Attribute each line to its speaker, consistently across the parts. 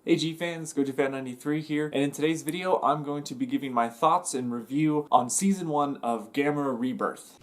Speaker 1: Hey G fans, GojiFan93 here, and in today's video I'm going to be giving my thoughts and review on Season 1 of Gamera Rebirth.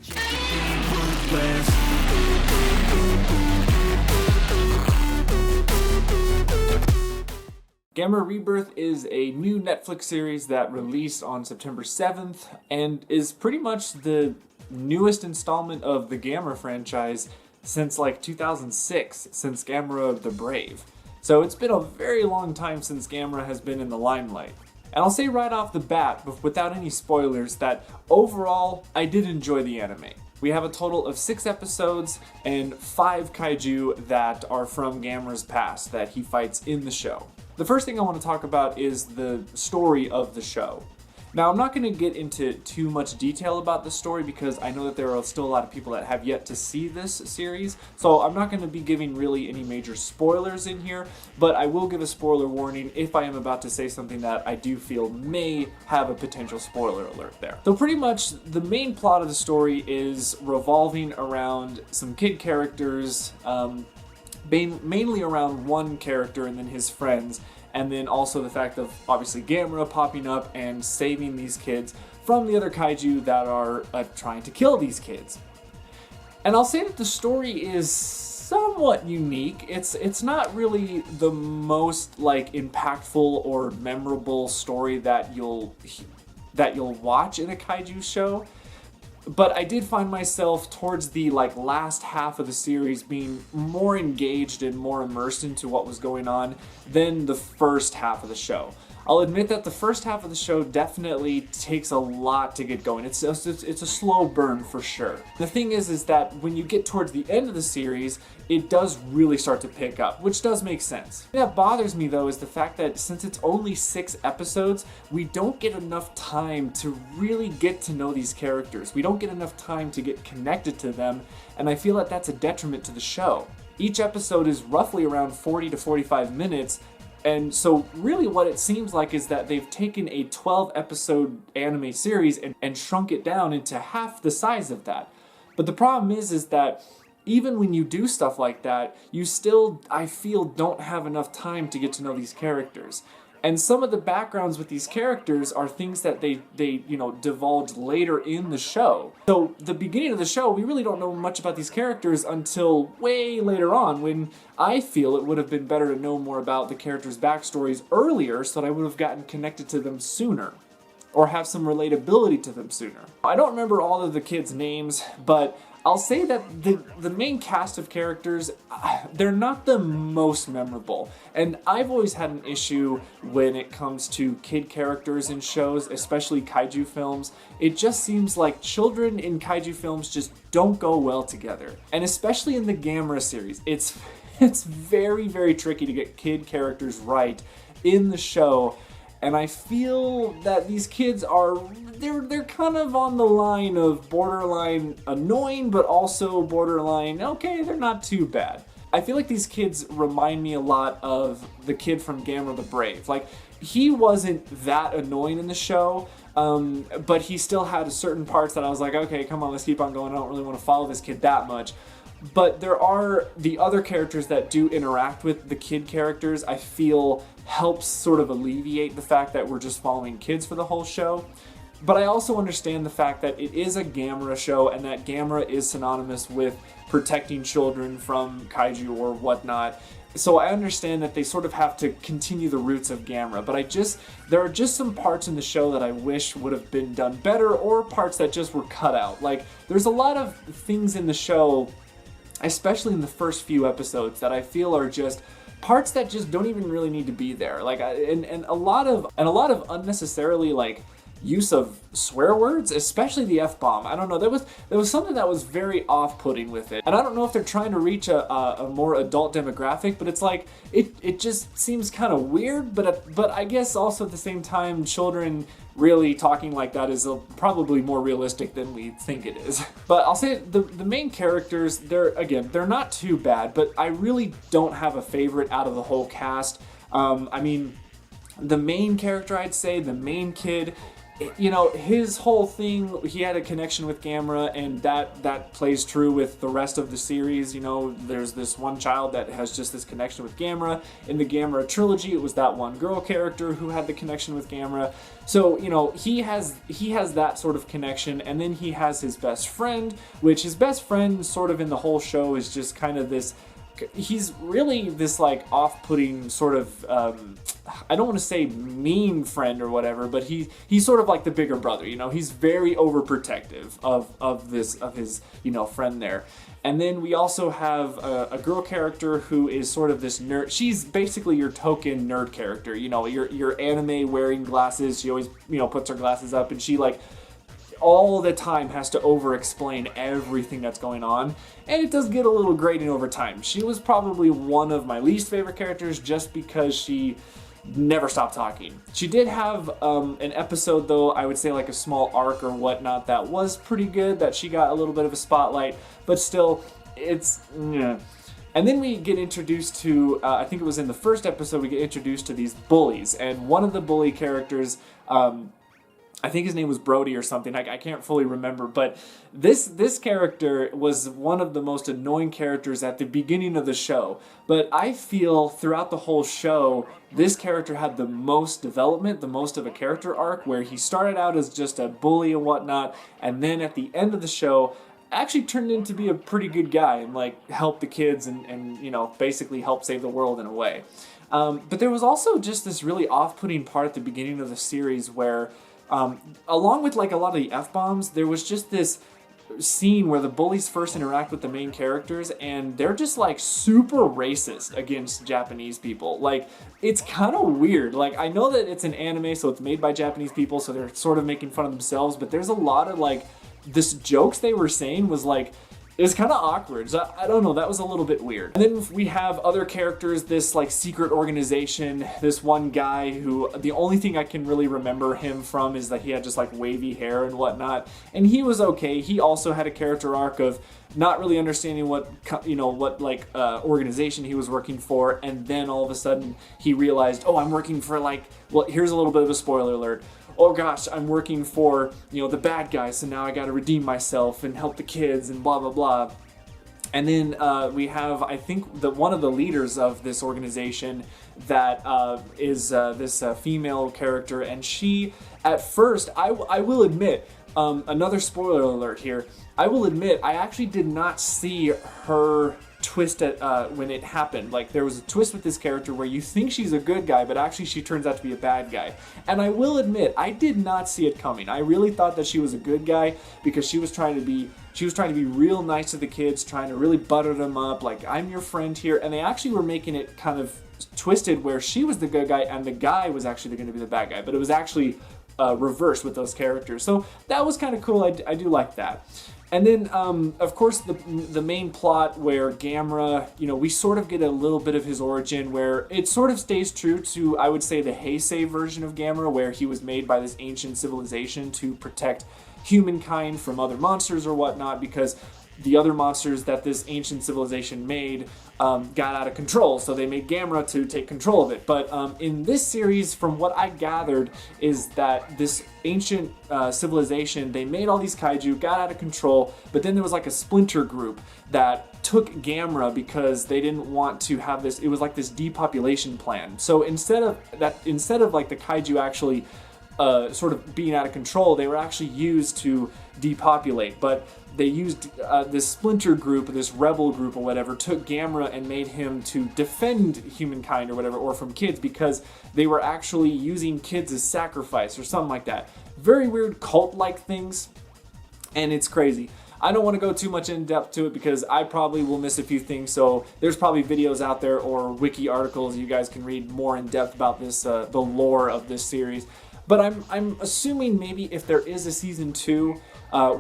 Speaker 1: Gamera Rebirth is a new Netflix series that released on September 7th and is pretty much the newest installment of the Gamera franchise since like 2006, since Gamera the Brave. So it's been a very long time since Gamera has been in the limelight. And I'll say right off the bat, without any spoilers, that overall, I did enjoy the anime. We have a total of 6 episodes and 5 kaiju that are from Gamera's past that he fights in the show. The first thing I want to talk about is the story of the show. Now, I'm not going to get into too much detail about the story because I know that there are still a lot of people that have yet to see this series, so I'm not going to be giving really any major spoilers in here, but I will give a spoiler warning if I am about to say something that I do feel may have a potential spoiler alert there. So pretty much the main plot of the story is revolving around some kid characters, mainly around one character and then his friends, and then also the fact of obviously Gamera popping up and saving these kids from the other kaiju that are trying to kill these kids. And I'll say that the story is somewhat unique. It's not really the most like impactful or memorable story that you'll watch in a kaiju show. But I did find myself towards the last half of the series being more engaged and more immersed into what was going on than the first half of the show. I'll admit that the first half of the show definitely takes a lot to get going. It's a slow burn for sure. The thing is that when you get towards the end of the series, it does really start to pick up, which does make sense. What that bothers me though is the fact that since it's only 6 episodes, we don't get enough time to really get to know these characters. We don't get enough time to get connected to them, and I feel that that's a detriment to the show. Each episode is roughly around 40 to 45 minutes, and so really what it seems like is that they've taken a 12 episode anime series and shrunk it down into half the size of that. But the problem is that even when you do stuff like that, you still, I feel, don't have enough time to get to know these characters. And some of the backgrounds with these characters are things that they divulge later in the show. So the beginning of the show, we really don't know much about these characters until way later on, when I feel it would have been better to know more about the characters' backstories earlier so that I would have gotten connected to them sooner, or have some relatability to them sooner. I don't remember all of the kids' names, but I'll say that the main cast of characters, they're not the most memorable. And I've always had an issue when it comes to kid characters in shows, especially kaiju films. It just seems like children in kaiju films just don't go well together. And especially in the Gamera series, it's very, very tricky to get kid characters right in the show. And I feel that these kids they're kind of on the line of borderline annoying, but also borderline, okay, they're not too bad. I feel like these kids remind me a lot of the kid from Gamera the Brave. Like, he wasn't that annoying in the show, but he still had certain parts that I was like, okay, come on, let's keep on going. I don't really want to follow this kid that much. But there are the other characters that do interact with the kid characters, I feel helps sort of alleviate the fact that we're just following kids for the whole show. But I also understand the fact that it is a Gamera show and that Gamera is synonymous with protecting children from kaiju or whatnot. So I understand that they sort of have to continue the roots of Gamera, but there are just some parts in the show that I wish would have been done better, or parts that just were cut out. Like, there's a lot of things in the show, especially in the first few episodes, that I feel are just parts that just don't even really need to be there. Like, and a lot of unnecessarily use of swear words, especially the F-bomb. I don't know, there was something that was very off-putting with it. And I don't know if they're trying to reach a more adult demographic, but it's like, it just seems kind of weird, but I guess also at the same time, children really talking like that is probably more realistic than we think it is. But I'll say the main characters, they're not too bad, but I really don't have a favorite out of the whole cast. I mean, the main character, I'd say, the main kid, you know, his whole thing, he had a connection with Gamera, and that plays true with the rest of the series. You know, there's this one child that has just this connection with Gamera. In the Gamera trilogy, it was that one girl character who had the connection with Gamera. So, you know, he has that sort of connection, and then he has his best friend, which his best friend sort of in the whole show is just kind of this, he's really this like off-putting sort of I don't want to say mean friend or whatever, but he's sort of like the bigger brother, you know. He's very overprotective of his, you know, friend there. And then we also have a girl character who is sort of this nerd. She's basically your token nerd character, you know, your anime wearing glasses. She always, you know, puts her glasses up, and she like all the time has to over-explain everything that's going on, and it does get a little grating over time. She was probably one of my least favorite characters just because she never stopped talking. She did have an episode, though, I would say like a small arc or whatnot, that was pretty good, that she got a little bit of a spotlight, but still, it's... yeah. And then we get introduced to, I think it was in the first episode, we get introduced to these bullies, and one of the bully characters, I think his name was Brody or something. I can't fully remember, but this character was one of the most annoying characters at the beginning of the show. But I feel throughout the whole show, this character had the most development, the most of a character arc, where he started out as just a bully and whatnot, and then at the end of the show, actually turned into be a pretty good guy and like help the kids and you know, basically help save the world in a way. But there was also just this really off-putting part at the beginning of the series where along with like a lot of the F-bombs, there was just this scene where the bullies first interact with the main characters, and they're just like super racist against Japanese people. Like, it's kind of weird. Like, I know that it's an anime, so it's made by Japanese people, so they're sort of making fun of themselves, but there's a lot of like, this jokes they were saying was like, it was kind of awkward. So I don't know, that was a little bit weird. And then we have other characters, this like secret organization, this one guy who, the only thing I can really remember him from is that he had just like wavy hair and whatnot. And he was okay. He also had a character arc of not really understanding what, you know, what like organization he was working for. And then all of a sudden he realized, oh, I'm working for like, well, here's a little bit of a spoiler alert. Oh gosh, I'm working for, you know, the bad guy, so now I gotta redeem myself and help the kids and blah, blah, blah. And then we have, I think, one of the leaders of this organization that is this female character, and she, at first, I will admit, another spoiler alert here, I will admit, I actually did not see her twist at when it happened. Like, there was a twist with this character where you think she's a good guy, but actually she turns out to be a bad guy. And I will admit, I did not see it coming. I really thought that she was a good guy because she was trying to be real nice to the kids, trying to really butter them up, like, I'm your friend here. And they actually were making it kind of twisted where she was the good guy and the guy was actually going to be the bad guy, but it was actually reversed with those characters. So that was kind of cool. I do like that. And then, of course, the main plot where Gamera, you know, we sort of get a little bit of his origin where it sort of stays true to, I would say, the Heisei version of Gamera, where he was made by this ancient civilization to protect humankind from other monsters or whatnot, because the other monsters that this ancient civilization made got out of control, so they made Gamera to take control of it. But in this series, from what I gathered, is that this ancient civilization, they made all these kaiju, got out of control, but then there was like a splinter group that took Gamera because they didn't want to have this, it was like this depopulation plan. So instead of like the kaiju actually sort of being out of control, they were actually used to depopulate, but they used this splinter group, this rebel group or whatever, took Gamera and made him to defend humankind or whatever, or from kids, because they were actually using kids as sacrifice or something like that. Very weird cult-like things, and it's crazy. I don't want to go too much in depth to it because I probably will miss a few things, so there's probably videos out there or wiki articles you guys can read more in depth about this, the lore of this series. But I'm assuming maybe if there is a season 2,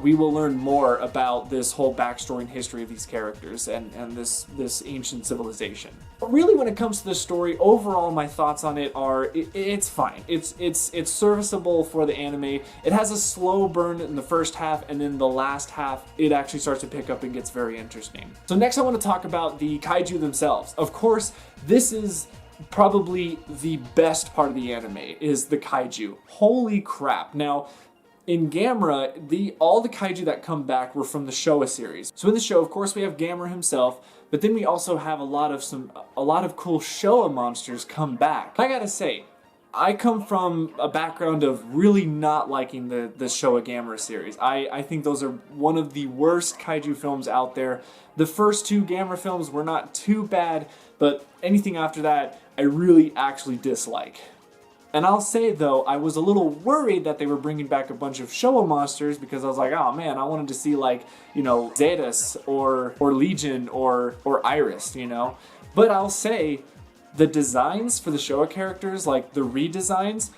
Speaker 1: we will learn more about this whole backstory and history of these characters and this ancient civilization. But really, when it comes to the story, overall my thoughts on it are it's fine. It's serviceable for the anime. It has a slow burn in the first half, and then the last half it actually starts to pick up and gets very interesting. So next I want to talk about the kaiju themselves. Of course, this is probably the best part of the anime is the kaiju. Holy crap. Now, in Gamera, all the kaiju that come back were from the Showa series. So in the show, of course, we have Gamera himself, but then we also have a lot of cool Showa monsters come back. I gotta say, I come from a background of really not liking the Showa Gamera series. I think those are one of the worst kaiju films out there. The first two Gamera films were not too bad, but anything after that, I really actually dislike. And I'll say though, I was a little worried that they were bringing back a bunch of Showa monsters because I was like, oh man, I wanted to see like, you know, Zetas or Legion or Iris, you know? But I'll say, the designs for the Showa characters, like the redesigns,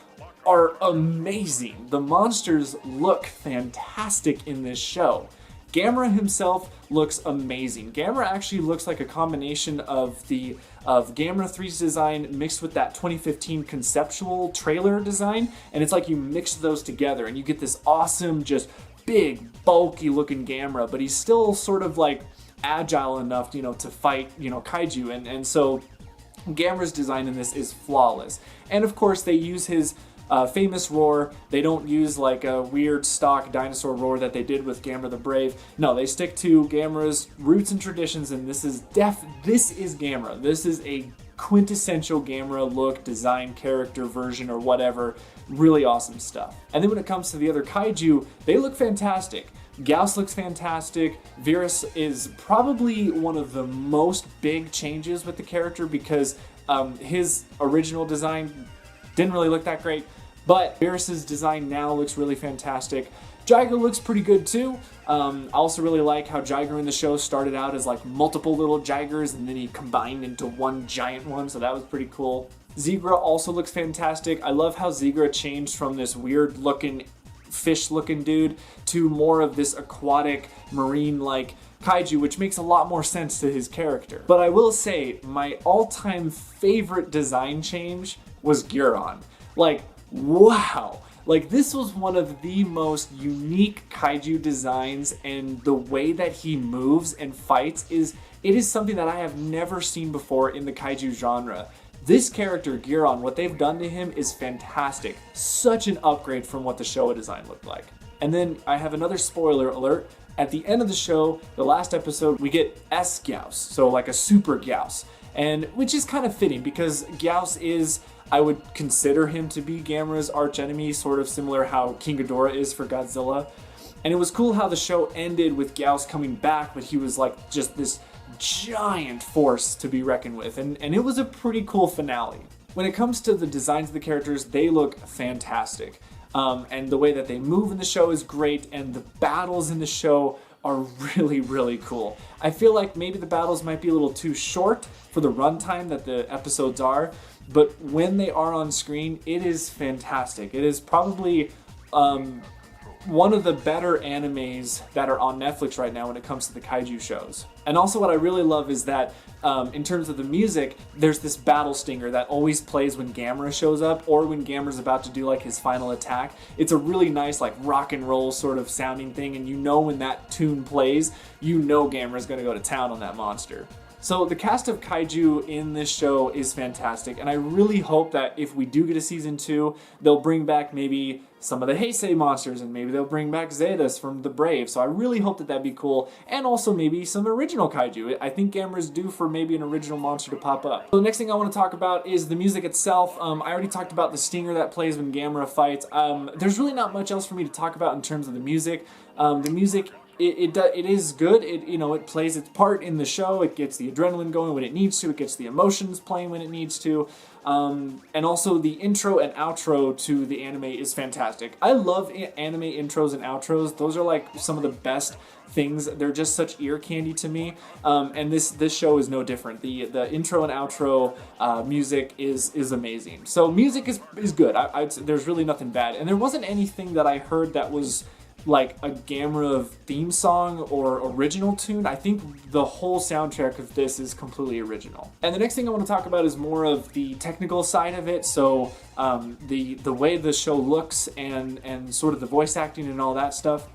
Speaker 1: are amazing. The monsters look fantastic in this show. Gamera himself looks amazing. Gamera actually looks like a combination of Gamera 3's design mixed with that 2015 conceptual trailer design, and it's like you mix those together and you get this awesome, just big, bulky looking Gamera, but he's still sort of like agile enough, you know, to fight, you know, kaiju, and so Gamera's design in this is flawless. And of course they use his famous roar. They don't use like a weird stock dinosaur roar that they did with Gamera the Brave. No, they stick to Gamera's roots and traditions, and this is Gamera. This is a quintessential Gamera look, design, character, version, or whatever. Really awesome stuff. And then when it comes to the other kaiju, they look fantastic. Gyaos looks fantastic. Virus is probably one of the most big changes with the character because his original design didn't really look that great, but Virus's design now looks really fantastic. Jiger looks pretty good too. I also really like how Jiger in the show started out as like multiple little Jigers and then he combined into one giant one, so that was pretty cool. Zigra also looks fantastic. I love how Zigra changed from this weird looking fish looking dude to more of this aquatic marine like kaiju, which makes a lot more sense to his character. But I will say my all-time favorite design change was Guron. Like, wow. Like, this was one of the most unique kaiju designs, and the way that he moves and fights is something that I have never seen before in the kaiju genre. This character, Guron, what they've done to him is fantastic. Such an upgrade from what the Showa design looked like. And then I have another spoiler alert. At the end of the show, the last episode, we get S-Gyaos, so like a super Gyaos, and which is kind of fitting because Gyaos is, I would consider him to be Gamera's archenemy, sort of similar how King Ghidorah is for Godzilla. And it was cool how the show ended with Gyaos coming back, but he was like just this giant force to be reckoned with, and it was a pretty cool finale. When it comes to the designs of the characters, they look fantastic. And the way that they move in the show is great, and the battles in the show are really, really cool. I feel like maybe the battles might be a little too short for the runtime that the episodes are, but when they are on screen, it is fantastic. It is probably one of the better animes that are on Netflix right now when it comes to the kaiju shows. And also what I really love is that in terms of the music, there's this battle stinger that always plays when Gamera shows up or when Gamera's about to do like his final attack. It's a really nice like rock and roll sort of sounding thing, and you know when that tune plays, you know Gamera's gonna go to town on that monster. So the cast of kaiju in this show is fantastic, and I really hope that if we do get a season 2, they'll bring back maybe some of the Heisei monsters, and maybe they'll bring back Zetas from the Brave. So I really hope that that'd be cool, and also maybe some original kaiju. I think Gamera's due for maybe an original monster to pop up. So the next thing I want to talk about is the music itself. I already talked about the stinger that plays when Gamera fights. There's really not much else for me to talk about in terms of the music. The music, it is good. It plays its part in the show. It gets the adrenaline going when it needs to. It gets the emotions playing when it needs to. And also the intro and outro to the anime is fantastic. I love anime intros and outros. Those are like some of the best things. They're just such ear candy to me. And this show is no different. The intro and outro music is amazing. So music is good. There's really nothing bad. And there wasn't anything that I heard that was like a Gamera theme song or original tune. I think the whole soundtrack of this is completely original. And the next thing I want to talk about is more of the technical side of it. So the way the show looks and sort of the voice acting and all that stuff.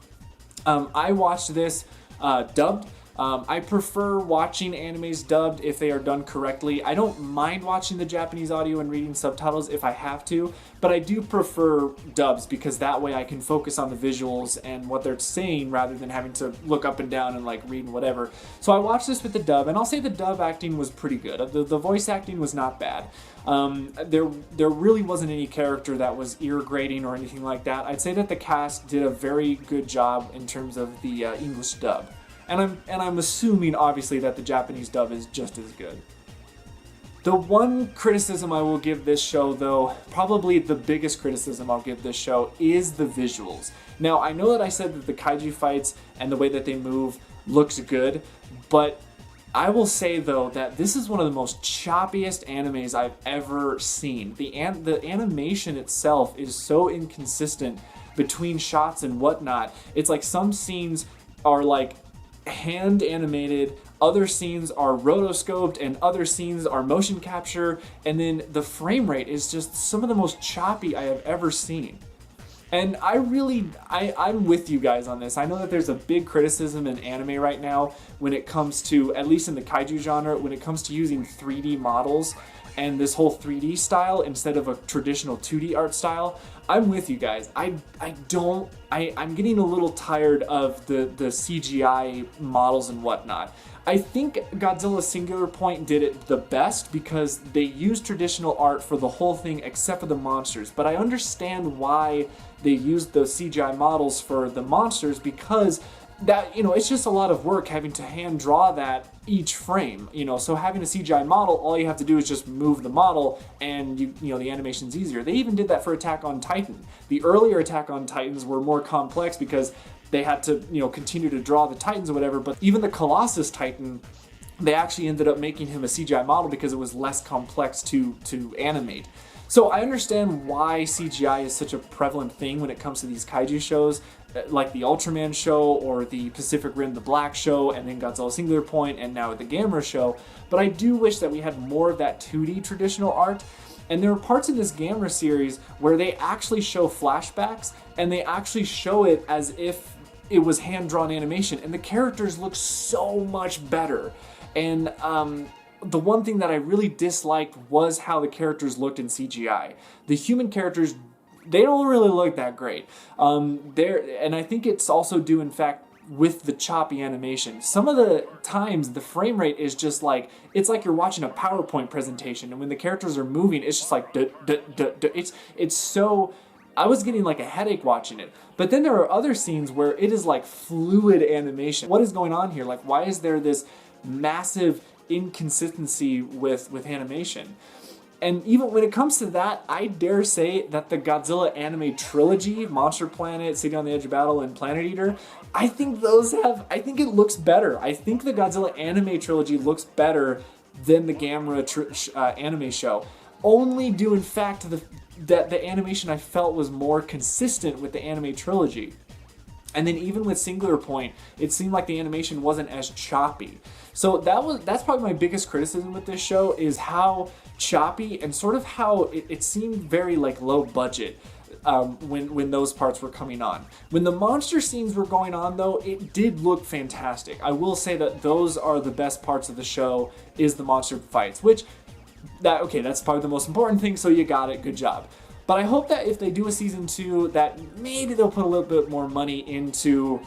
Speaker 1: I watched this dubbed. I prefer watching animes dubbed if they are done correctly. I don't mind watching the Japanese audio and reading subtitles if I have to, but I do prefer dubs because that way I can focus on the visuals and what they're saying rather than having to look up and down and like read whatever. So I watched this with the dub, and I'll say the dub acting was pretty good. The voice acting was not bad. There really wasn't any character that was ear grating or anything like that. I'd say that the cast did a very good job in terms of the English dub. And I'm assuming, obviously, that the Japanese dub is just as good. The one criticism I will give this show, though, probably the biggest criticism I'll give this show, is the visuals. Now, I know that I said that the kaiju fights and the way that they move looks good, but I will say, though, that this is one of the most choppiest animes I've ever seen. The animation itself is so inconsistent between shots and whatnot. It's like some scenes are like hand animated, other scenes are rotoscoped, and other scenes are motion capture, and then the frame rate is just some of the most choppy I have ever seen. And I'm with you guys on this. I know that there's a big criticism in anime right now when it comes to, at least in the kaiju genre, when it comes to using 3D models and this whole 3D style instead of a traditional 2D art style. I'm with you guys. I'm getting a little tired of the CGI models and whatnot. I think Godzilla Singular Point did it the best because they used traditional art for the whole thing except for the monsters. But I understand why they used the CGI models for the monsters, because that, it's just a lot of work having to hand draw that each frame, so having a CGI model, all you have to do is just move the model and the animation's easier. They even did that for Attack on Titan. The earlier Attack on Titans were more complex because they had to, continue to draw the Titans or whatever, but even the Colossus Titan, they actually ended up making him a CGI model because it was less complex to animate. So I understand why CGI is such a prevalent thing when it comes to these kaiju shows, like the Ultraman show or the Pacific Rim the Black show, and then Godzilla Singular Point, and now the Gamera show. But I do wish that we had more of that 2D traditional art. And there are parts in this Gamera series where they actually show flashbacks, and they actually show it as if it was hand-drawn animation, and the characters look so much better. And the one thing that I really disliked was how the characters looked in CGI. The human characters, they don't really look that great. And I think it's also due, in fact, with the choppy animation. Some of the times the frame rate is just like, it's like you're watching a PowerPoint presentation, and when the characters are moving, it's just like, it's so... I was getting like a headache watching it. But then there are other scenes where it is like fluid animation. What is going on here? Like, why is there this massive inconsistency with animation? And even when it comes to that, I dare say that the Godzilla anime trilogy, Monster Planet, City on the Edge of Battle, and Planet Eater, I think it looks better. I think the Godzilla anime trilogy looks better than the Gamera anime show. Only due, in fact, to that the animation I felt was more consistent with the anime trilogy. And then even with Singular Point, it seemed like the animation wasn't as choppy. So that's probably my biggest criticism with this show, is how choppy and sort of how it seemed very like low budget when those parts were coming on. When the monster scenes were going on, though, it did look fantastic. I will say that those are the best parts of the show, is the monster fights, which that's probably the most important thing, so you got it, good job. But I hope that if they do a season 2, that maybe they'll put a little bit more money into,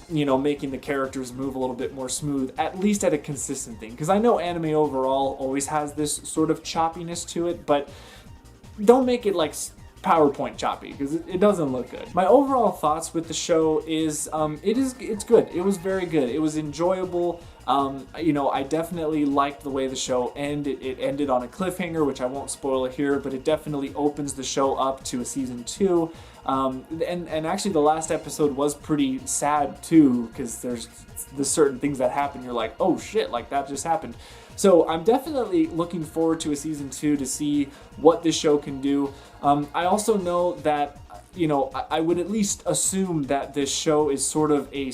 Speaker 1: making the characters move a little bit more smooth, at least at a consistent thing. Because I know anime overall always has this sort of choppiness to it, but don't make it like PowerPoint choppy, because it doesn't look good. My overall thoughts with the show is, it's good. It was very good. It was enjoyable. I definitely liked the way the show ended. It ended on a cliffhanger, which I won't spoil it here, but it definitely opens the show up to a season 2. And actually the last episode was pretty sad too, because there's certain things that happen. You're like, oh shit, like that just happened. So I'm definitely looking forward to a season 2 to see what this show can do. I also know that, I would at least assume that this show is sort of a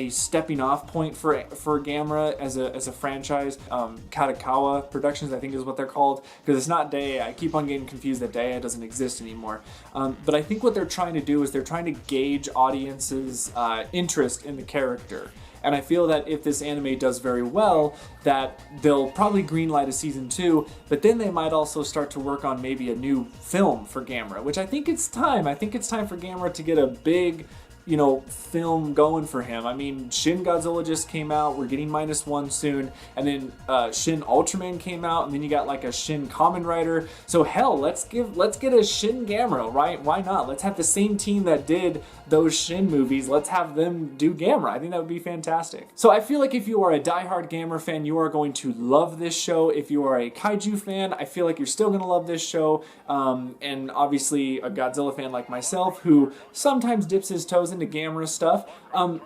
Speaker 1: stepping off point for Gamera as a franchise. Kadokawa Productions, I think, is what they're called, because it's not Daiei. I keep on getting confused that Daiei doesn't exist anymore. But I think what they're trying to do is they're trying to gauge audiences' interest in the character. and I feel that if this anime does very well, that they'll probably greenlight a season 2, but then they might also start to work on maybe a new film for Gamera, which I think it's time. I think it's time for Gamera to get a big, you know, film going for him. I mean, Shin Godzilla just came out. We're getting -1 soon, and then Shin Ultraman came out, and then you got like a Shin Kamen Rider. So hell, let's get a Shin Gamera, right? Why not? Let's have the same team that did those Shin movies. Let's have them do Gamera. I think that would be fantastic. So I feel like if you are a diehard Gamera fan, you are going to love this show. If you are a Kaiju fan, I feel like you're still going to love this show. And obviously a Godzilla fan like myself, who sometimes dips his toes into Gamera stuff,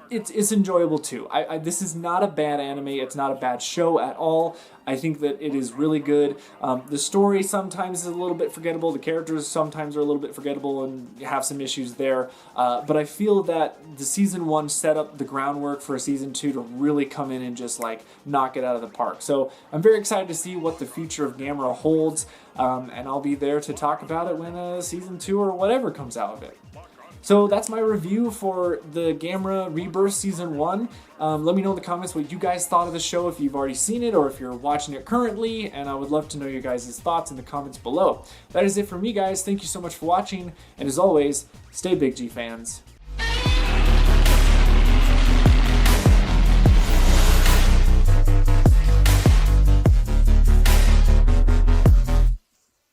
Speaker 1: it's enjoyable too. This is not a bad anime. It's not a bad show at all. I think that it is really good. The story sometimes is a little bit forgettable. The characters sometimes are a little bit forgettable and have some issues there. But I feel that the season 1 set up the groundwork for a season 2 to really come in and just like knock it out of the park. So I'm very excited to see what the future of Gamera holds. And I'll be there to talk about it when season 2 or whatever comes out of it. So that's my review for the Gamera Rebirth Season 1. Let me know in the comments what you guys thought of the show, if you've already seen it or if you're watching it currently, and I would love to know your guys' thoughts in the comments below. That is it for me, guys. Thank you so much for watching, and as always, stay big, G fans.